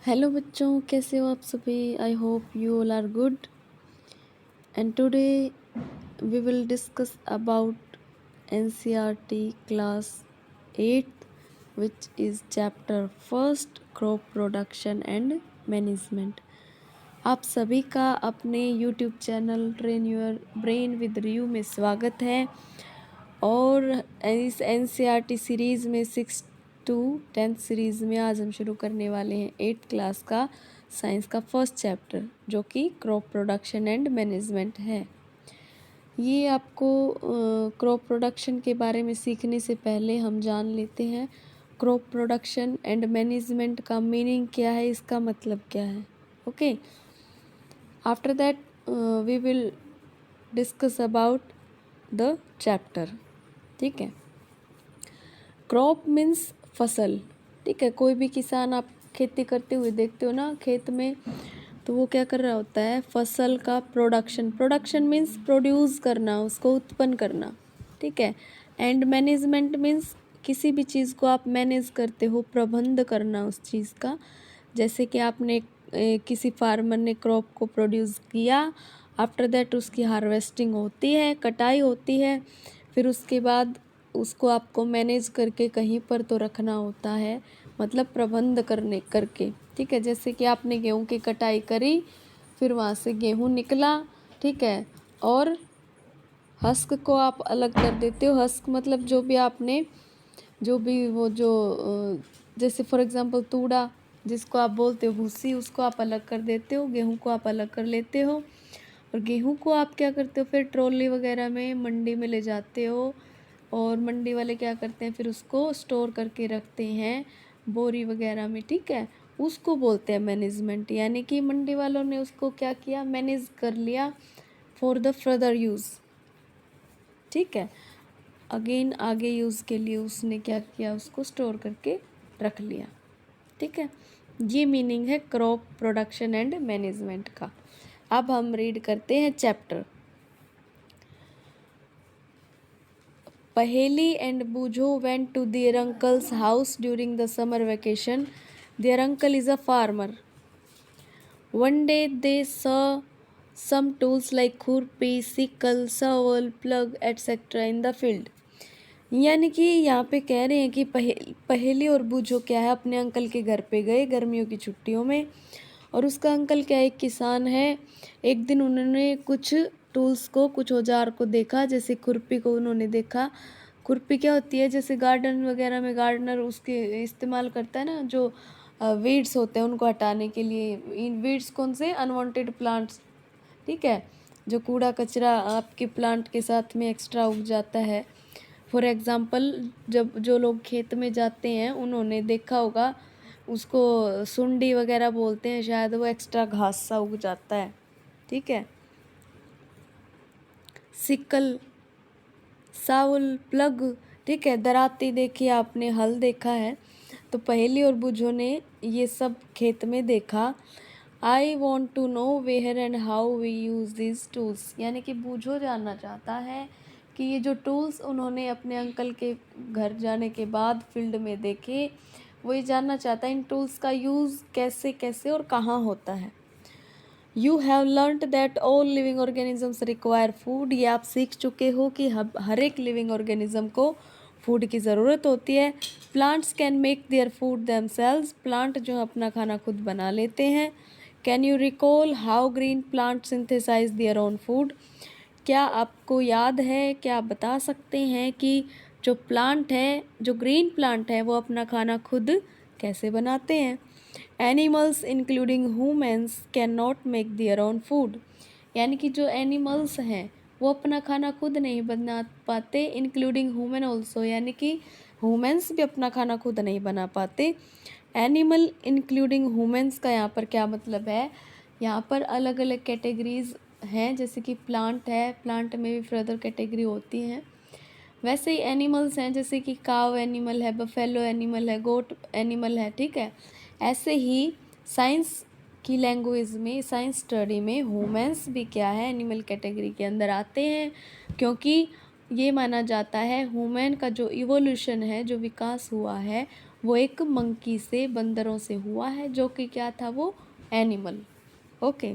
Hello बच्चों, कैसे हो आप सभी। I hope you all are good and today we will discuss about NCERT class 8th which is chapter first crop production and management। आप सभी का अपने YouTube channel train your brain with रियू में स्वागत है। और इस एनसीईआरटी सीरीज़ में 6 to 10th सीरीज़ में आज हम शुरू करने वाले हैं 8th क्लास का साइंस का फर्स्ट चैप्टर, जो कि क्रॉप प्रोडक्शन एंड मैनेजमेंट है। ये आपको क्रॉप प्रोडक्शन के बारे में सीखने से पहले हम जान लेते हैं क्रॉप प्रोडक्शन एंड मैनेजमेंट का मीनिंग क्या है, इसका मतलब क्या है। Okay, after that we will discuss about the chapter. ठीक है। क्रॉप मीन्स फसल। ठीक है, कोई भी किसान आप खेती करते हुए देखते हो ना खेत में, तो वो क्या कर रहा होता है, फसल का प्रोडक्शन। प्रोडक्शन मीन्स प्रोड्यूस करना, उसको उत्पन्न करना। ठीक है। एंड मैनेजमेंट मीन्स किसी भी चीज़ को आप मैनेज करते हो, प्रबंध करना उस चीज़ का। जैसे कि आपने किसी फार्मर ने क्रॉप को प्रोड्यूस किया, आफ्टर दैट उसकी हार्वेस्टिंग होती है, कटाई होती है, फिर उसके बाद उसको आपको मैनेज करके कहीं पर तो रखना होता है, मतलब प्रबंध करके। ठीक है, जैसे कि आपने गेहूं की कटाई करी, फिर वहाँ से गेहूं निकला। ठीक है, और हस्क को आप अलग कर देते हो। हस्क मतलब जो भी आपने जैसे फॉर एग्जांपल तूड़ा, जिसको आप बोलते हो भूसी, उसको आप अलग कर देते हो, गेहूं को आप अलग कर लेते हो। और गेहूं को आप क्या करते हो, फिर ट्रॉली वगैरह में मंडी में ले जाते हो, और मंडी वाले क्या करते हैं, फिर उसको स्टोर करके रखते हैं बोरी वगैरह में। ठीक है, उसको बोलते हैं मैनेजमेंट। यानी कि मंडी वालों ने उसको क्या किया, मैनेज कर लिया फॉर द फर्दर यूज़। ठीक है, अगेन आगे यूज़ के लिए उसने क्या किया, उसको स्टोर करके रख लिया। ठीक है, ये मीनिंग है क्रॉप प्रोडक्शन एंड मैनेजमेंट का। अब हम रीड करते हैं chapter. Paheli and Bujo went to their uncle's house during the summer vacation. Their uncle is a farmer. One day they saw some tools like खुरपी, sickle, shovel, plug, etc. in the field. यानी कि यहाँ पे कह रहे हैं कि पहेली और बूझो क्या है, अपने अंकल के घर पे गए गर्मियों की छुट्टियों में। और उसका अंकल क्या एक किसान है। एक दिन उन्होंने कुछ टूल्स को, कुछ औजार को देखा, जैसे खुरपी को उन्होंने देखा। खुरपी क्या होती है, जैसे गार्डन वगैरह में गार्डनर उसके इस्तेमाल करता है ना, जो वीड्स होते हैं उनको हटाने के लिए। इन वीड्स कौन से, अनवांटेड प्लांट्स। ठीक है, जो कूड़ा कचरा आपके प्लांट के साथ में एक्स्ट्रा उग जाता है। फॉर एग्ज़ाम्पल, जब जो लोग खेत में जाते हैं उन्होंने देखा होगा, उसको सुंडी वगैरह बोलते हैं शायद, वो एक्स्ट्रा घास सा उग जाता है। ठीक है, सिकल, साउल, प्लग। ठीक है, दराती देखी आपने, हल देखा है। तो पहेली और बुझो ने ये सब खेत में देखा। I want to know where and how we use this tools. यानी कि बूझो जानना चाहता है कि ये जो टूल्स उन्होंने अपने अंकल के घर जाने के बाद फील्ड में देखे, वो ये जानना चाहता है इन टूल्स का यूज़ कैसे कैसे और कहाँ होता है। You have learned that all living organisms require food. ये आप सीख चुके हो कि हर एक लिविंग ऑर्गेनिज्म को फूड की ज़रूरत होती है। Plants can make their food themselves. Plant जो अपना खाना खुद बना लेते हैं। Can you recall how green plant synthesize their own food. क्या आपको याद है, क्या आप बता सकते हैं कि जो प्लांट है, जो ग्रीन प्लांट है, वो अपना खाना खुद कैसे बनाते हैं। Animals including humans can not make their own food. यानी कि जो एनिमल्स हैं वो अपना खाना खुद नहीं बना पाते, इंक्लूडिंग ह्यूमन ऑल्सो। यानी कि ह्यूमन्स भी अपना खाना खुद नहीं बना पाते। एनिमल इंक्लूडिंग ह्यूमन्स का यहाँ पर क्या मतलब है, यहाँ पर अलग अलग कैटेगरीज हैं। जैसे कि प्लांट है, प्लांट में भी फर्दर कैटेगरी होती हैं। वैसे ही एनिमल्स हैं, जैसे कि काव एनिमल है, बफेलो एनिमल है, गोट एनिमल है। ठीक है, ऐसे ही साइंस की लैंग्वेज में, साइंस स्टडी में ह्यूमन्स भी क्या है, एनिमल कैटेगरी के अंदर आते हैं। क्योंकि ये माना जाता है ह्यूमन का जो इवोल्यूशन है, जो विकास हुआ है, वो एक मंकी से, बंदरों से हुआ है, जो कि क्या था, वो animal. Okay,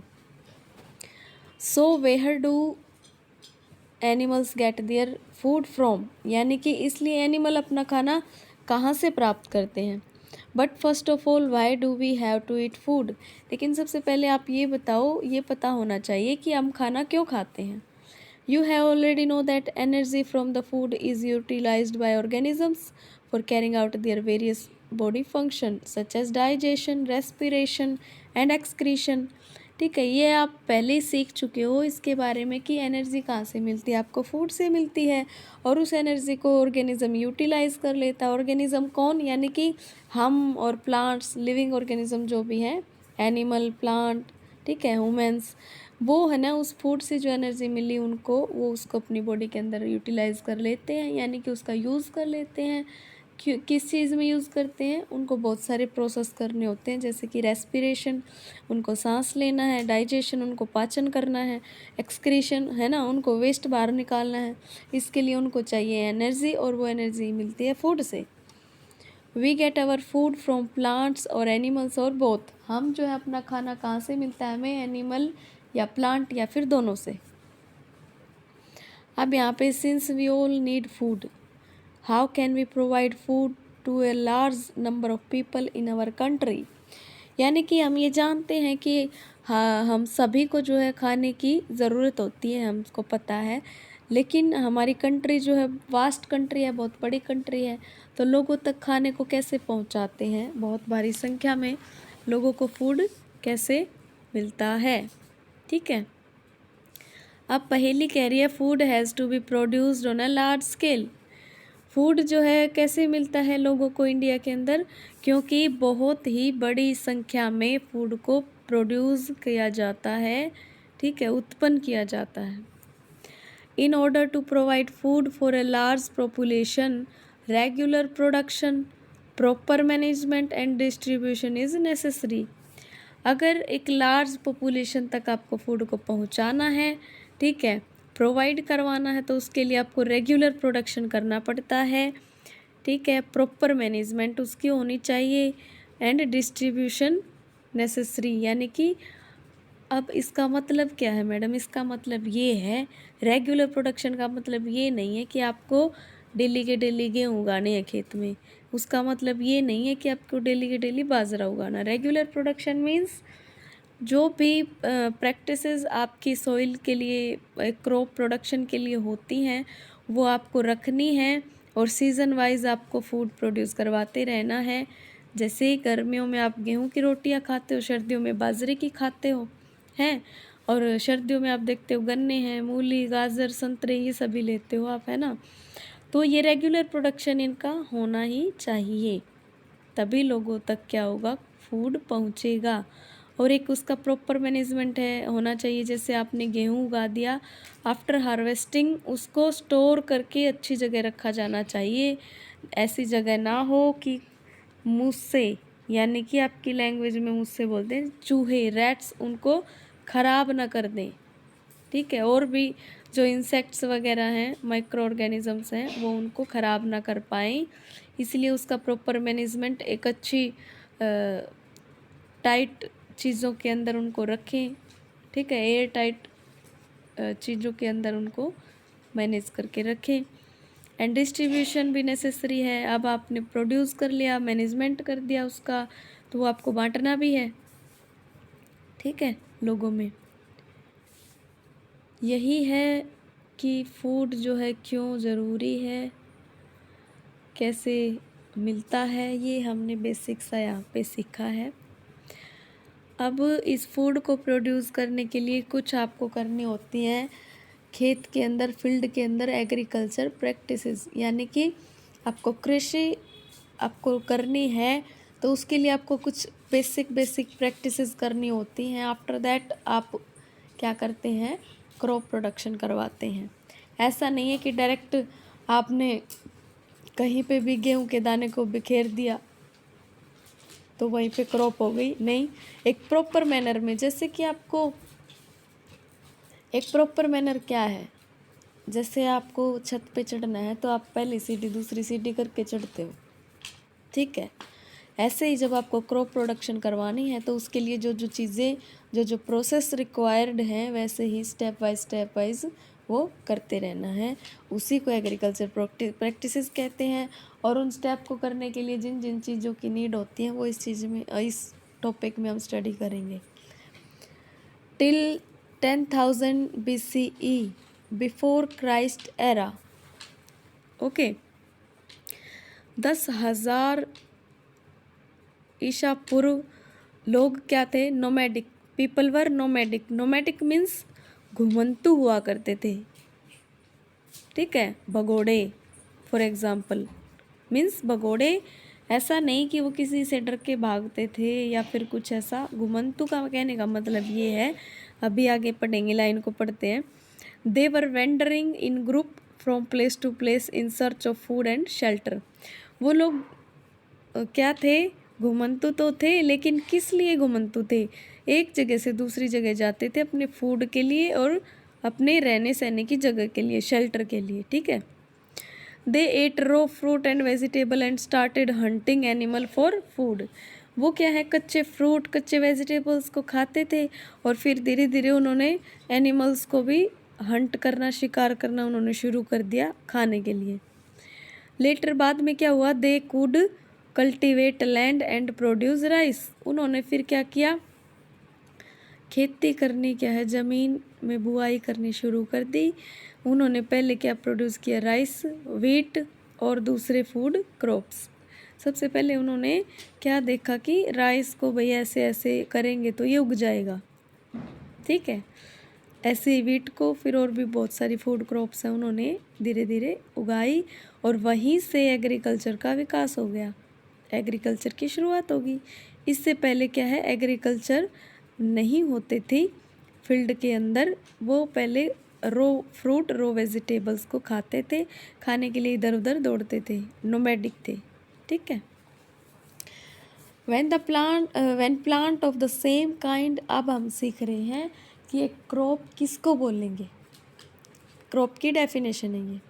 so where do animals get their food from, यानी कि इसलिए एनिमल अपना खाना कहाँ से प्राप्त करते हैं। But first of all why do we have to eat food, लेकिन सबसे पहले आप ये बताओ, ये पता होना चाहिए कि हम खाना क्यों खाते हैं। You have already know that energy from the food is utilized by organisms for carrying out their various body functions such as digestion, respiration and excretion। ठीक है, ये आप पहले ही सीख चुके हो इसके बारे में कि एनर्जी कहाँ से मिलती है, आपको फूड से मिलती है, और उस एनर्जी को ऑर्गेनिज्म यूटिलाइज कर लेता है। ऑर्गेनिज्म कौन, यानी कि हम और प्लांट्स, लिविंग ऑर्गेनिज्म जो भी हैं, एनिमल, प्लांट, ठीक है, ह्यूमंस, वो है ना उस फूड से जो एनर्जी मिली उनको, वो उसको अपनी बॉडी के अंदर यूटिलाइज कर लेते हैं, यानी कि उसका यूज़ कर लेते हैं। किस चीज़ में यूज़ करते हैं, उनको बहुत सारे प्रोसेस करने होते हैं, जैसे कि रेस्पिरेशन, उनको सांस लेना है, डाइजेशन, उनको पाचन करना है, एक्सक्रीशन है ना, उनको वेस्ट बाहर निकालना है। इसके लिए उनको चाहिए एनर्जी, और वो एनर्जी मिलती है फूड से। We get our food from plants और एनिमल्स और बोथ, हम जो है अपना खाना कहाँ से मिलता है हमें, एनिमल या प्लांट या फिर दोनों से। अब यहाँ पे since we all need food, how can we provide food to a large number of people in our country, यानी कि हम ये जानते हैं कि हाँ, हम सभी को जो है खाने की ज़रूरत होती है, हमको पता है, लेकिन हमारी कंट्री जो है वास्ट कंट्री है, बहुत बड़ी कंट्री है, तो लोगों तक खाने को कैसे पहुंचाते हैं, बहुत भारी संख्या में लोगों को फूड कैसे मिलता है। ठीक है, अब पहेली कह रही है food has to be produced on a large scale, food जो है कैसे मिलता है लोगों को इंडिया के अंदर, क्योंकि बहुत ही बड़ी संख्या में फूड को प्रोड्यूस किया जाता है, ठीक है, उत्पन्न किया जाता है। In order to provide food for a large population, regular production, proper management and distribution is necessary, अगर एक लार्ज पॉपुलेशन तक आपको फूड को पहुंचाना है, ठीक है, प्रोवाइड करवाना है, तो उसके लिए आपको रेगुलर प्रोडक्शन करना पड़ता है, ठीक है, प्रॉपर मैनेजमेंट उसकी होनी चाहिए, एंड डिस्ट्रीब्यूशन नेसेसरी, यानी कि अब इसका मतलब क्या है मैडम, इसका मतलब ये है, रेगुलर प्रोडक्शन का मतलब ये नहीं है कि आपको डेली के डेली गेहूँ उगाने हैं खेत में, उसका मतलब ये नहीं है कि आपको डेली के डेली बाजरा उगाना। रेगुलर प्रोडक्शन मीन्स जो भी प्रैक्टिसेस आपकी सॉइल के लिए, क्रॉप प्रोडक्शन के लिए होती हैं, वो आपको रखनी है, और सीज़न वाइज आपको फूड प्रोड्यूस करवाते रहना है। जैसे गर्मियों में आप गेहूं की रोटियां खाते हो, सर्दियों में बाजरे की खाते हो हैं, और सर्दियों में आप देखते हो गन्ने हैं, मूली, गाजर, संतरे, ये सभी लेते हो आप, है ना। तो ये रेगुलर प्रोडक्शन इनका होना ही चाहिए, तभी लोगों तक क्या होगा, फूड पहुंचेगा। और एक उसका प्रॉपर मैनेजमेंट है, होना चाहिए, जैसे आपने गेहूं उगा दिया, आफ्टर हार्वेस्टिंग उसको स्टोर करके अच्छी जगह रखा जाना चाहिए, ऐसी जगह ना हो कि मुझसे, यानी कि आपकी लैंग्वेज में मुझसे बोलते हैं चूहे, रैट्स, उनको ख़राब ना कर दें, ठीक है, और भी जो इंसेक्ट्स वगैरह हैं, माइक्रो ऑर्गेनिजम्स हैं, वो उनको ख़राब ना कर पाएँ, इसलिए उसका प्रॉपर मैनेजमेंट एक अच्छी टाइट चीज़ों के अंदर उनको रखें, ठीक है, एयर टाइट चीज़ों के अंदर उनको मैनेज करके रखें, एंड डिस्ट्रीब्यूशन भी नेसेसरी है। अब आपने प्रोड्यूस कर लिया, मैनेजमेंट कर दिया उसका, तो वो आपको बांटना भी है, ठीक है, लोगों में। यही है कि फूड जो है क्यों ज़रूरी है, कैसे मिलता है, ये हमने बेसिक सा यहाँ पे सीखा है। अब इस फूड को प्रोड्यूस करने के लिए कुछ आपको करनी होती हैं खेत के अंदर, फील्ड के अंदर एग्रीकल्चर प्रैक्टिसेस, यानी कि आपको कृषि आपको करनी है, तो उसके लिए आपको कुछ बेसिक प्रैक्टिसेस करनी होती हैं। आफ्टर दैट आप क्या करते हैं, क्रॉप प्रोडक्शन करवाते हैं। ऐसा नहीं है कि डायरेक्ट आपने कहीं पे भी गेहूं के दाने को बिखेर दिया तो वहीं पे क्रॉप हो गई, नहीं, एक प्रॉपर मैनर में, जैसे कि आपको एक प्रॉपर मैनर क्या है, जैसे आपको छत पे चढ़ना है तो आप पहली सीढ़ी दूसरी सीढ़ी करके चढ़ते हो, ठीक है। ऐसे ही जब आपको क्रॉप प्रोडक्शन करवानी है तो उसके लिए जो जो चीज़ें जो प्रोसेस रिक्वायर्ड हैं वैसे ही स्टेप वाइज वो करते रहना है। उसी को एग्रीकल्चर प्रैक्टिसेस कहते हैं। और उन स्टेप को करने के लिए जिन जिन चीज़ों की नीड होती है वो इस टॉपिक में हम स्टडी करेंगे। Till 10,000 BCE before Christ era, okay, 10,000 ईसा पूर्व लोग क्या थे? Nomadic people were nomadic. Nomadic means घुमंतु हुआ करते थे, ठीक है। भगोड़े फॉर एग्जाम्पल मीन्स भगोड़े, ऐसा नहीं कि वो किसी से डर के भागते थे या फिर कुछ ऐसा। घुमंतु का कहने का मतलब ये है, अभी आगे पढ़ेंगे, लाइन को पढ़ते हैं। They were wandering in group from place to place in search of food and shelter. वो लोग क्या थे? घुमंतु तो थे, लेकिन किस लिए घुमंतु थे? एक जगह से दूसरी जगह जाते थे अपने फूड के लिए और अपने रहने सहने की जगह के लिए, शेल्टर के लिए, ठीक है। They ate raw fruit and vegetable and started hunting animal for food. वो क्या है? कच्चे फ्रूट कच्चे वेजिटेबल्स को खाते थे और फिर धीरे धीरे उन्होंने एनिमल्स को भी हंट करना, शिकार करना उन्होंने शुरू कर दिया खाने के लिए। लेटर बाद में क्या हुआ? They could cultivate land and produce rice. उन्होंने फिर क्या किया? खेती करनी, क्या है, ज़मीन में बुआई करनी शुरू कर दी। उन्होंने पहले क्या प्रोड्यूस किया? राइस, व्हीट और दूसरे फूड क्रॉप्स। सबसे पहले उन्होंने क्या देखा कि राइस को भाई ऐसे ऐसे करेंगे तो ये उग जाएगा, ठीक है। ऐसे ही व्हीट को, फिर और भी बहुत सारी फूड क्रॉप्स हैं, उन्होंने धीरे धीरे उगाई और वहीं से एग्रीकल्चर का विकास हो गया, एग्रीकल्चर की शुरुआत होगी। इससे पहले क्या है? एग्रीकल्चर नहीं होते थे फील्ड के अंदर। वो पहले रो फ्रूट रो वेजिटेबल्स को खाते थे, खाने के लिए इधर उधर दौड़ते थे, नोमैडिक थे, ठीक है। when plant of the same kind, अब हम सीख रहे हैं कि एक क्रॉप किसको बोलेंगे, क्रॉप की डेफिनेशन है ये।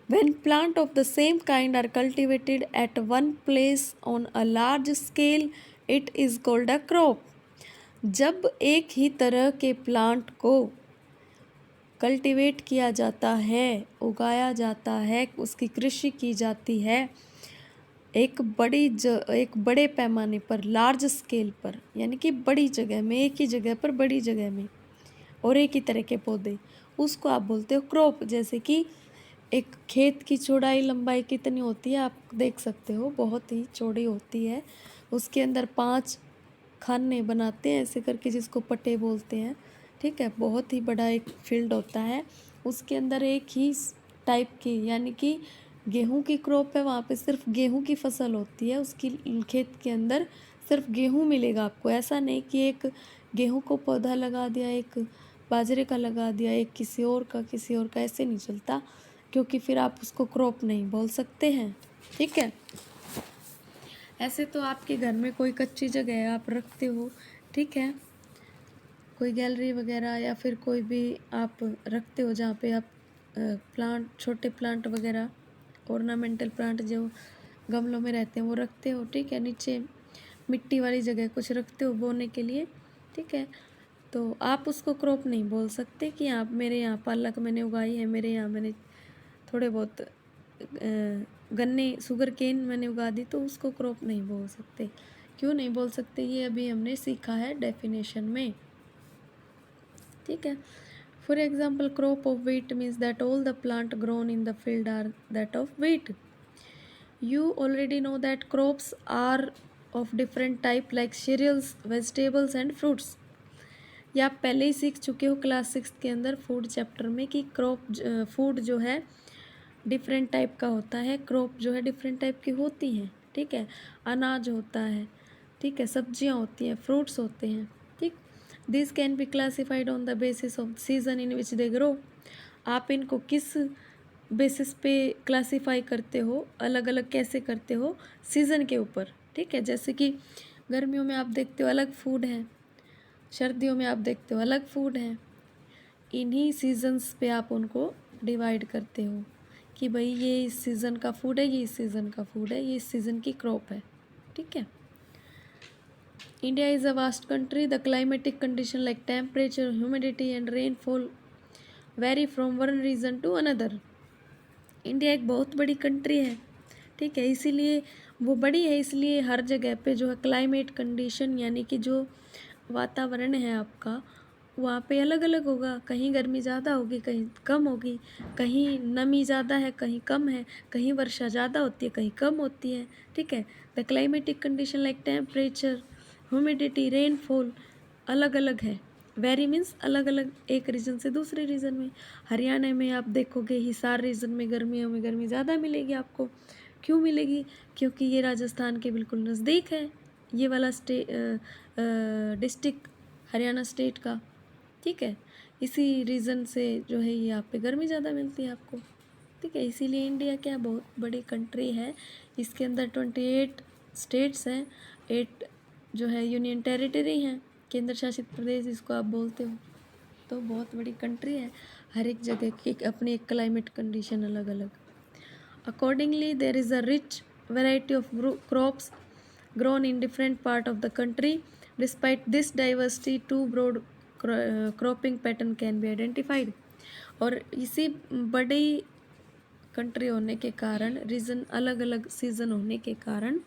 When plant of the same kind are cultivated at one place on a large scale, it is called a crop. जब एक ही तरह के प्लांट को कल्टीवेट किया जाता है, उगाया जाता है, उसकी कृषि की जाती है एक बड़े पैमाने पर, लार्ज स्केल पर, यानी कि बड़ी जगह में, एक ही जगह पर बड़ी जगह में और एक ही तरह के पौधे, उसको आप बोलते हो क्रॉप। जैसे कि एक खेत की चौड़ाई लंबाई कितनी होती है आप देख सकते हो, बहुत ही चौड़ी होती है। उसके अंदर 5 खाने बनाते हैं ऐसे करके, जिसको पट्टे बोलते हैं, ठीक है। बहुत ही बड़ा एक फील्ड होता है, उसके अंदर एक ही टाइप की, यानी कि गेहूं की क्रॉप है, वहाँ पे सिर्फ गेहूं की फसल होती है, उसकी खेत के अंदर सिर्फ गेहूं मिलेगा आपको। ऐसा नहीं कि एक गेहूं को पौधा लगा दिया, एक बाजरे का लगा दिया, एक किसी और का, ऐसे नहीं चलता, क्योंकि फिर आप उसको क्रॉप नहीं बोल सकते हैं, ठीक है। ऐसे तो आपके घर में कोई कच्ची जगह आप रखते हो, ठीक है, कोई गैलरी वगैरह या फिर कोई भी आप रखते हो जहाँ पे आप प्लांट, छोटे प्लांट वगैरह, ऑर्नामेंटल प्लांट जो गमलों में रहते हैं वो रखते हो, ठीक है। नीचे मिट्टी वाली जगह कुछ रखते हो बोने के लिए, ठीक है। तो आप उसको क्रॉप नहीं बोल सकते कि आप, मेरे यहाँ पालक मैंने उगाई है, मेरे यहाँ मैंने थोड़े बहुत गन्ने, शुगर केन मैंने उगा दी, तो उसको क्रॉप नहीं बोल सकते। क्यों नहीं बोल सकते? ये अभी हमने सीखा है डेफिनेशन में, ठीक है। For example, crop of wheat means that all the plant grown in the field are that of wheat. You already know that crops are of different type like cereals, vegetables and fruits. ये आप पहले ही सीख चुके हो class 6 के अंदर food chapter में कि क्रॉप फूड जो है डिफरेंट टाइप का होता है, क्रॉप जो है डिफरेंट टाइप की होती हैं, ठीक है। अनाज होता है, ठीक है, सब्जियां होती हैं, फ्रूट्स होते हैं, ठीक। This can be classified on the basis off season in which they grow. आप इनको किस बेसिस पे क्लासिफाई करते हो, अलग अलग कैसे करते हो? सीज़न के ऊपर, ठीक है। जैसे कि गर्मियों में आप देखते हो अलग फूड है, सर्दियों में आप देखते हो अलग फूड है, इन्हीं सीजन्स पे आप उनको डिवाइड करते हो कि भाई ये इस सीज़न का फूड है, ये इस सीज़न का फूड है, ये इस सीज़न की क्रॉप है। ठीक है। India is a vast country. The climatic condition like temperature, humidity and rainfall vary from one region to another. India एक बहुत बड़ी कंट्री है. ठीक है, इसीलिए वो बड़ी है, इसलिए हर जगह पे जो है क्लाइमेट कंडीशन यानी कि जो वातावरण है आपका वहाँ पे अलग अलग होगा. कहीं गर्मी ज़्यादा होगी, कहीं कम होगी, कहीं नमी ज़्यादा है, कहीं कम है, कहीं वर्षा ज़्यादा होती है, कहीं कम होती है. ठीक है. The climatic condition like temperature, humidity, rainfall अलग अलग है. वेरी मीन्स अलग अलग, एक रीजन से दूसरे रीजन में. हरियाणा में आप देखोगे हिसार रीजन में गर्मियों में गर्मी ज़्यादा मिलेगी आपको. क्यों मिलेगी? क्योंकि ये राजस्थान के बिल्कुल नज़दीक है, ये वाला डिस्ट्रिक्ट हरियाणा स्टेट का. ठीक है, इसी रीज़न से जो है ये यहाँ पे गर्मी ज़्यादा मिलती है आपको. ठीक है, इसीलिए इंडिया क्या बहुत बड़ी कंट्री है. इसके अंदर 28 स्टेट्स हैं, 8 जो है यूनियन टेरिटरी हैं, केंद्र शासित प्रदेश जिसको आप बोलते हो. तो बहुत बड़ी कंट्री है. हर एक जगह की अपनी एक क्लाइमेट कंडीशन अलग अलग. Accordingly there is a rich variety of crops grown in different part of the country. Despite this diversity, two broad cropping pattern can be identified. और इसी बड़ी कंट्री होने के कारण, रीजन अलग अलग सीजन होने के कारण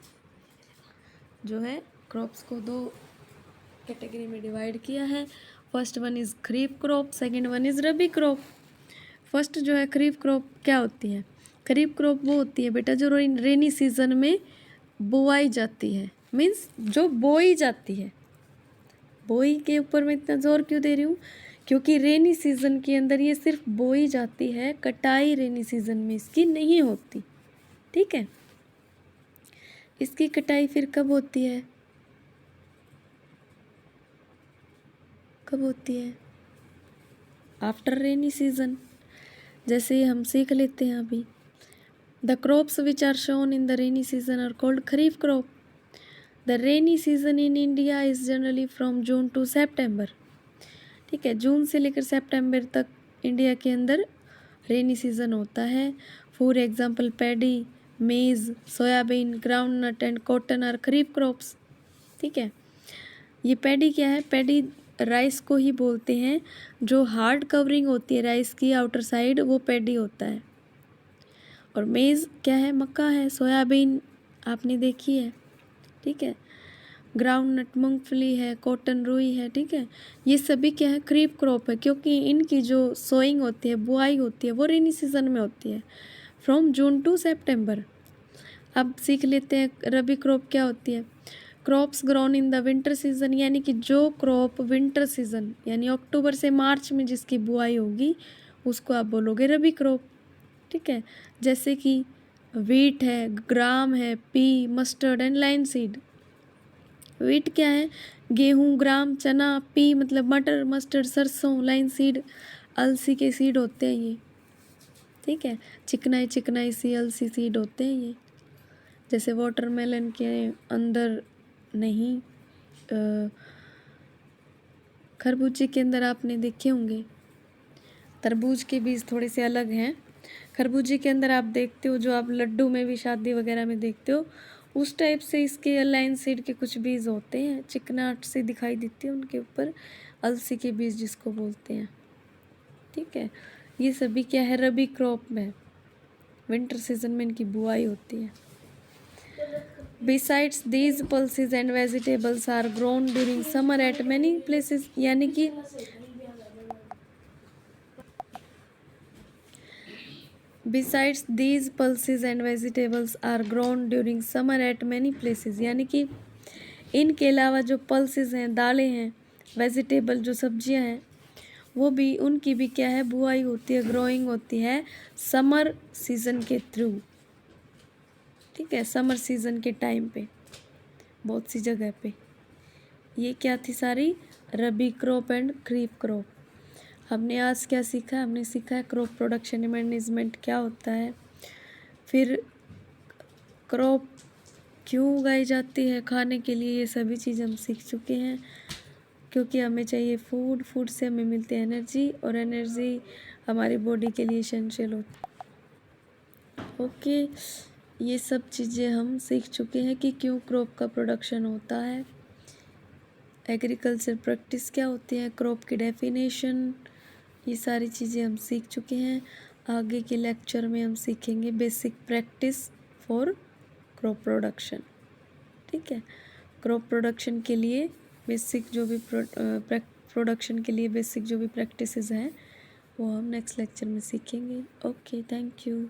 जो है क्रॉप्स को दो कैटेगरी में डिवाइड किया है. First one is kharif crop, second one is rabi crop. First जो है खरीफ क्रॉप क्या होती है? खरीफ क्रॉप वो होती है बेटा जो रेनी सीजन में बोआई जाती है. मीन्स जो बोई जाती है. बोई के ऊपर मैं इतना जोर क्यों दे रही हूँ? क्योंकि रेनी सीजन के अंदर ये सिर्फ बोई जाती है, कटाई रेनी सीजन में इसकी नहीं होती. ठीक है, इसकी कटाई फिर कब होती है? कब होती है? After rainy season. जैसे हम सीख लेते हैं अभी. The crops which are sown in the rainy season are called kharif crop. The rainy season in India is generally from June to September. ठीक है, जून से लेकर सितंबर तक इंडिया के अंदर रेनी सीजन होता है. For example paddy, maize, soybean, groundnut and cotton are kharif crops. ठीक है, ये पैडी क्या है? पैडी राइस को ही बोलते हैं. जो हार्ड कवरिंग होती है राइस की आउटर साइड वो पैडी होता है. और मेज़ क्या है? मक्का है. सोयाबीन आपने देखी है. ठीक है, ग्राउंड नट मूंगफली है, कॉटन रुई है. ठीक है, ये सभी क्या है? खरीफ क्रॉप है, क्योंकि इनकी जो सोइंग होती है, बुआई होती है, वो रेनी सीजन में होती है, फ्रॉम जून टू सितंबर. अब सीख लेते हैं रबी क्रॉप क्या होती है. Crops grown in the winter season, यानी कि जो क्रॉप विंटर सीजन यानी अक्टूबर से मार्च में जिसकी बुआई होगी उसको आप बोलोगे रबी क्रॉप. ठीक है, जैसे कि वीट है, ग्राम है, P, mustard and line seed. Wheat क्या है? गेहूँ, ग्राम, चना. पी मतलब मटर, मस्टर्ड सरसों, लाइन सीड अलसी के सीड होते हैं ये. ठीक है, चिकनाई चिकनाई सी अलसी सीड होते हैं ये. जैसे वाटरमेलन के अंदर नहीं, खरबूजे के अंदर आपने देखे होंगे. तरबूज के बीज थोड़े से अलग हैं. खरबूजे के अंदर आप देखते हो जो आप लड्डू में भी शादी वगैरह में देखते हो, उस टाइप से इसके लाइन सीड के कुछ बीज होते हैं, चिकनाहट से दिखाई देती है उनके ऊपर, अलसी के बीज जिसको बोलते हैं. ठीक है, ये सभी क्या है? रबी क्रॉप में विंटर सीजन में इनकी बुआई होती है. Besides these pulses and vegetables are grown during summer at many places, यानी कि Besides these pulses and vegetables are grown during summer at many places, यानी कि इनके अलावा जो पल्सेस हैं, दालें हैं, वेजिटेबल जो सब्जियां हैं, वो भी उनकी भी क्या है? बुआई होती है, ग्रोइंग होती है समर सीज़न के थ्रू. ठीक है, समर सीज़न के टाइम पे बहुत सी जगह पे. ये क्या थी सारी? रबी क्रॉप एंड खरीफ क्रॉप. हमने आज क्या सीखा? हमने सीखा है क्रॉप प्रोडक्शन मैनेजमेंट क्या होता है, फिर क्रॉप क्यों उगाई जाती है खाने के लिए, ये सभी चीज़ हम सीख चुके हैं. क्योंकि हमें चाहिए फूड, फूड से हमें मिलती है एनर्जी, और एनर्जी हमारी बॉडी के लिए एसेंशियल होती है. ओके, ये सब चीज़ें हम सीख चुके हैं कि क्यों क्रॉप का प्रोडक्शन होता है, एग्रीकल्चर प्रैक्टिस क्या होती है, क्रॉप की डेफिनेशन, ये सारी चीज़ें हम सीख चुके हैं। आगे के लेक्चर में हम सीखेंगे basic practice for crop production. ठीक है, क्रॉप प्रोडक्शन के लिए बेसिक जो भी प्रोडक्शन के लिए बेसिक जो भी प्रैक्टिसेस हैं वो हम नेक्स्ट लेक्चर में सीखेंगे। Okay, thank you.